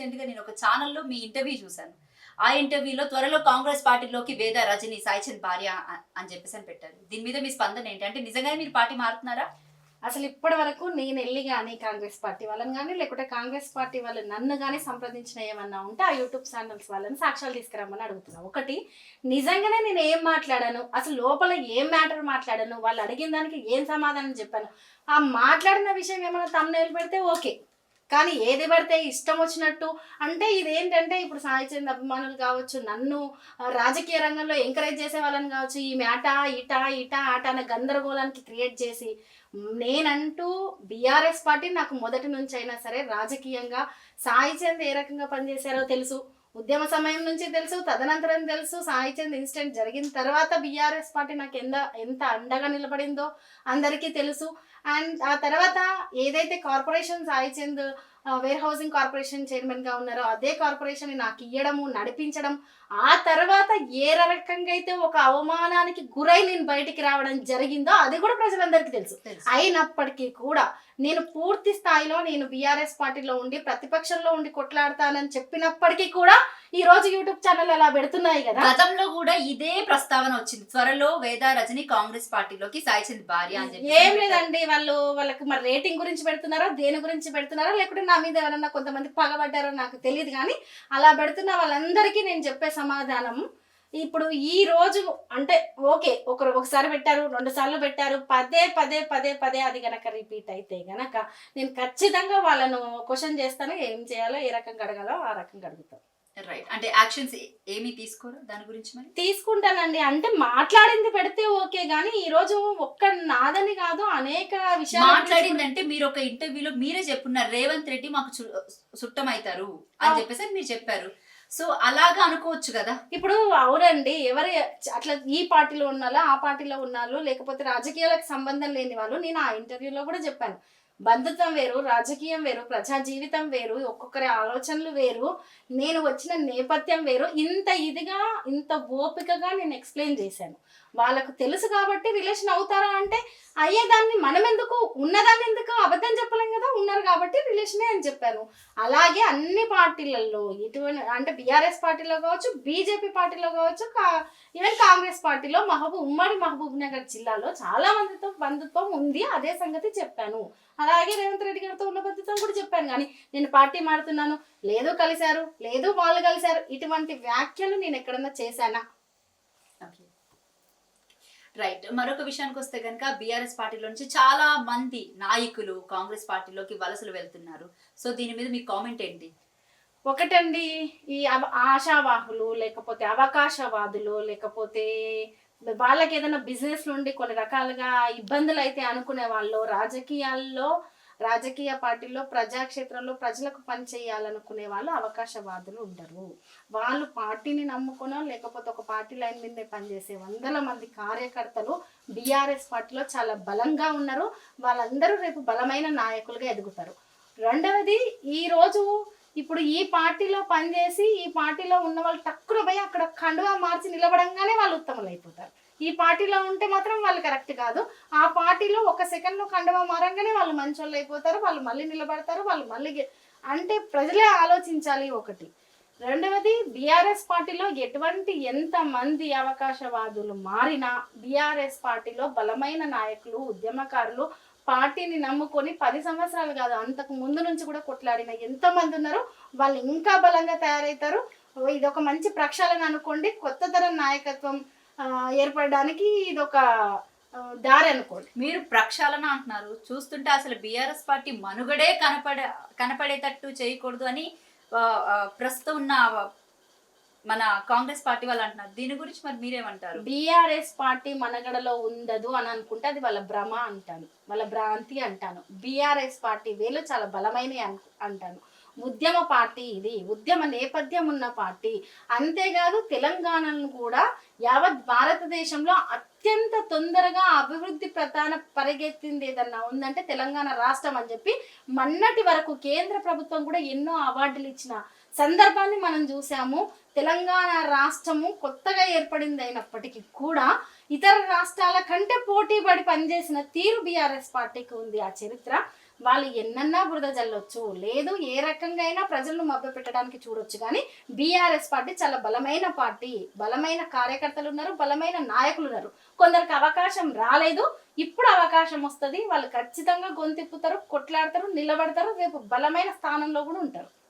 Recent గా నేను ఒక ఛానల్లో మీ ఇంటర్వ్యూ చూశాను. ఆ ఇంటర్వ్యూలో త్వరలో కాంగ్రెస్ పార్టీలోకి వేద రజని సాయిచంద్ భార్య అని చెప్పేసి అని పెట్టారు. దీని మీద మీ స్పందన ఏంటి? అంటే నిజంగానే మీరు పార్టీ మారుతున్నారా? అసలు ఇప్పటి వరకు నేను వెళ్ళి కానీ కాంగ్రెస్ పార్టీ వాళ్ళని కానీ లేకుంటే కాంగ్రెస్ పార్టీ వాళ్ళు నన్ను కానీ సంప్రదించిన ఏమన్నా ఉంటే ఆ యూట్యూబ్ ఛానల్స్ వాళ్ళని సాక్ష్యాలు తీసుకురమ్మని అడుగుతున్నాను. ఒకటి, నిజంగానే నేను ఏం మాట్లాడాను, అసలు లోపల ఏం మ్యాటర్ మాట్లాడాను, వాళ్ళు అడిగిన దానికి ఏం సమాధానం చెప్పాను, ఆ మాట్లాడిన విషయం ఏమైనా తమ్ముళ్ళు పెడితే ఓకే. కానీ ఏది పడితే ఇష్టం వచ్చినట్టు, అంటే ఇదేంటంటే ఇప్పుడు సాయిచంద్ అభిమానులు కావచ్చు, నన్ను రాజకీయ రంగంలో ఎంకరేజ్ చేసే వాళ్ళని కావచ్చు, ఈమె అట ఇట ఆట అనే గందరగోళానికి క్రియేట్ చేసి, నేనంటూ బీఆర్ఎస్ పార్టీ నాకు మొదటి నుంచి అయినా సరే రాజకీయంగా సాయిచంద్ ఏ రకంగా పనిచేశారో తెలుసు, ఉద్యమ సమయం నుంచి తెలుసు, తదనంతరం తెలుసు, సాయిచంద్ ఇన్సిడెంట్ జరిగిన తర్వాత బీఆర్ఎస్ పార్టీ నాకు ఎంత అండగా నిలబడిందో అందరికీ తెలుసు. అండ్ ఆ తర్వాత ఏదైతే corporation Saichand warehousing corporation చైర్మన్గా ఉన్నారో అదే కార్పొరేషన్ నాకు ఇవ్వడము, నడిపించడం, ఆ తర్వాత ఏ రకంగా అయితే ఒక అవమానానికి గురై నేను బయటికి రావడం జరిగిందో అది కూడా ప్రజలందరికీ తెలుసు. అయినప్పటికీ కూడా నేను పూర్తి స్థాయిలో నేను బీఆర్ఎస్ పార్టీలో ఉండి ప్రతిపక్షంలో ఉండి కొట్లాడతానని చెప్పినప్పటికీ కూడా ఈ రోజు యూట్యూబ్ ఛానల్ అలా పెడుతున్నాయి కదా. గతంలో కూడా ఇదే ప్రస్తావన వచ్చింది, త్వరలో వేద రజని కాంగ్రెస్ పార్టీలోకి సాయిచంద్ భార్య అని చెప్పి. ఏం లేదండి, వాళ్ళకి మరి రేటింగ్ గురించి పెడుతున్నారో దేని గురించి పెడుతున్నారో లేకుంటే నా మీద ఎవరన్నా కొంతమంది పగబడ్డారో నాకు తెలియదు, కానీ అలా పెడుతున్న వాళ్ళందరికీ నేను చెప్పే సమాధానం, ఇప్పుడు ఈ రోజు అంటే ఓకే ఒకసారి పెట్టారు, 2 సార్లు పెట్టారు, పదే అది గనక రిపీట్ అయితే గనక నేను ఖచ్చితంగా వాళ్ళను క్వశ్చన్ చేస్తాను, ఏం చేయాలో ఏ రకంగా అడగాలో ఆ రకంగా అడుగుతాను. రైట్, అంటే యాక్షన్స్ ఏమీ తీసుకోరు దాని గురించి? మరి తీసుకుంటానండి, అంటే మాట్లాడింది పెడితే ఓకే, గానీ ఈ రోజు ఒక్క నాదని కాదు అనేక విషయాలు మాట్లాడింది. అంటే మీరు ఒక ఇంటర్వ్యూలో మీరే చెప్పున్నారు, రేవంత్ రెడ్డి మాకు చుట్టం అవుతారు అని చెప్పేసి మీరు చెప్పారు. సో అలాగా అనుకోవచ్చు కదా. ఇప్పుడు అవునండి, ఎవరు అట్లా ఈ పార్టీలో ఉన్నాలో ఆ పార్టీలో ఉన్నాళ్ళు లేకపోతే రాజకీయాలకు సంబంధం లేని వాళ్ళు, నేను ఆ ఇంటర్వ్యూలో కూడా చెప్పాను, బంధుత్వం వేరు, రాజకీయం వేరు, ప్రజా జీవితం వేరు, ఒక్కొక్కరి ఆలోచనలు వేరు, నేను వచ్చిన నేపథ్యం వేరు, ఇంత ఓపికగా నేను ఎక్స్ప్లెయిన్ చేశాను. వాళ్ళకు తెలుసు కాబట్టి రిలేషన్ అవుతారా అంటే అయ్యేదాన్ని మనం ఎందుకు, ఉన్నదాన్ని ఎందుకు అబద్ధం చెప్పలేం కదా, ఉన్నారు కాబట్టి రిలేషనే అని చెప్పాను. అలాగే అన్ని పార్టీలలో ఇటువంటి అంటే బీఆర్ఎస్ పార్టీలో కావచ్చు, బీజేపీ పార్టీలో కావచ్చు, ఈవెన్ కాంగ్రెస్ పార్టీలో ఉమ్మడి మహబూబ్ నగర్ జిల్లాలో చాలా మందితో బంధుత్వం ఉంది, అదే సంగతి చెప్పాను. అలాగే రేవంత్ రెడ్డి గారితో ఉన్న బంధుత్వం కూడా చెప్పాను. కానీ నేను పార్టీ మారుతున్నాను, లేదు కలిశారు, లేదు వాళ్ళు కలిశారు, ఇటువంటి వ్యాఖ్యలు నేను ఎక్కడన్నా చేశానా? రైట్, మరొక విషయానికి వస్తే కనుక బీఆర్ఎస్ పార్టీలో నుంచి చాలా మంది నాయకులు కాంగ్రెస్ పార్టీలోకి వలసలు వెళ్తున్నారు. సో దీని మీద మీ కామెంట్ ఏంటి? ఒకటండి, ఈ ఆశావాహులు లేకపోతే అవకాశవాదులు లేకపోతే వాళ్ళకి ఏదైనా బిజినెస్ నుండి కొన్ని రకాలుగా ఇబ్బందులు అయితే అనుకునే వాళ్ళు రాజకీయ పార్టీలో ప్రజాక్షేత్రంలో ప్రజలకు పనిచేయాలనుకునే వాళ్ళు అవకాశవాదులు ఉండరు. వాళ్ళు పార్టీని నమ్ముకునో లేకపోతే ఒక పార్టీ లైన్ మీదే పనిచేసే వందల మంది కార్యకర్తలు బీఆర్ఎస్ పార్టీలో చాలా బలంగా ఉన్నారు. వాళ్ళందరూ రేపు బలమైన నాయకులుగా ఎదుగుతారు. రెండవది, ఈరోజు ఇప్పుడు ఈ పార్టీలో పనిచేసి ఈ పార్టీలో ఉన్న వాళ్ళు టక్కున పోయి అక్కడ కండువా మార్చి నిలబడంగానే వాళ్ళు ఉత్తములు అయిపోతారు. ఈ పార్టీలో ఉంటే మాత్రం వాళ్ళు కరెక్ట్ కాదు. ఆ పార్టీలో ఒక సెకండ్లో కండువా మారంగానే వాళ్ళు మంచోళ్ళు అయిపోతారు, వాళ్ళు మళ్ళీ నిలబడతారు, వాళ్ళు మళ్ళీ అంటే ప్రజలే ఆలోచించాలి ఒకటి. రెండవది, బీఆర్ఎస్ పార్టీలో ఎంతమంది అవకాశవాదులు మారినా బీఆర్ఎస్ పార్టీలో బలమైన నాయకులు, ఉద్యమకారులు పార్టీని నమ్ముకొని 10 సంవత్సరాలు కాదు అంతకు ముందు నుంచి కూడా కొట్లాడిన ఎంతమంది ఉన్నారు, వాళ్ళు ఇంకా బలంగా తయారవుతారు. ఇది ఒక మంచి ప్రక్షాళన అనుకోండి, కొత్త తరం నాయకత్వం ఏర్పడడానికి ఇది ఒక దారి అనుకోండి. మీరు ప్రక్షాళన అంటున్నారు, చూస్తుంటే అసలు బీఆర్ఎస్ పార్టీ మనుగడే కనపడేటట్టు చేయకూడదు అని ప్రస్తుతం ఉన్న మన కాంగ్రెస్ పార్టీ వాళ్ళు అంటున్నారు. దీని గురించి మరి మీరేమంటారు? బీఆర్ఎస్ పార్టీ మనగడలో ఉండదు అని అనుకుంటే అది వాళ్ళ భ్రమ అంటాను, వాళ్ళ భ్రాంతి అంటాను. బీఆర్ఎస్ పార్టీ వేలు చాలా బలమైన అంటాను. ఉద్యమ పార్టీ, ఇది ఉద్యమ నేపథ్యం ఉన్న పార్టీ. అంతేకాదు తెలంగాణను కూడా యావత్ భారతదేశంలో అత్యంత తొందరగా అభివృద్ధి ప్రధాన పరిగెత్తింది ఏదన్నా ఉందంటే తెలంగాణ రాష్ట్రం అని చెప్పి మొన్నటి వరకు కేంద్ర ప్రభుత్వం కూడా ఎన్నో అవార్డులు ఇచ్చిన సందర్భాన్ని మనం చూసాము. తెలంగాణ రాష్ట్రము కొత్తగా ఏర్పడింది అయినప్పటికీ కూడా ఇతర రాష్ట్రాల కంటే పోటీ పడి పనిచేసిన తీరు బీఆర్ఎస్ పార్టీకి ఉంది. ఆ చరిత్ర వాళ్ళు ఎన్నన్నా బురద జల్లొచ్చు, లేదు ఏ రకంగా అయినా ప్రజలను మభ్య పెట్టడానికి చూడొచ్చు, కానీ బీఆర్ఎస్ పార్టీ చాలా బలమైన పార్టీ, బలమైన కార్యకర్తలు ఉన్నారు, బలమైన నాయకులు ఉన్నారు. కొందరికి అవకాశం రాలేదు, ఇప్పుడు అవకాశం వస్తుంది, వాళ్ళు ఖచ్చితంగా గొంతిప్పుతారు, కొట్లాడతారు, నిలబడతారు, రేపు బలమైన స్థానంలో కూడా ఉంటారు.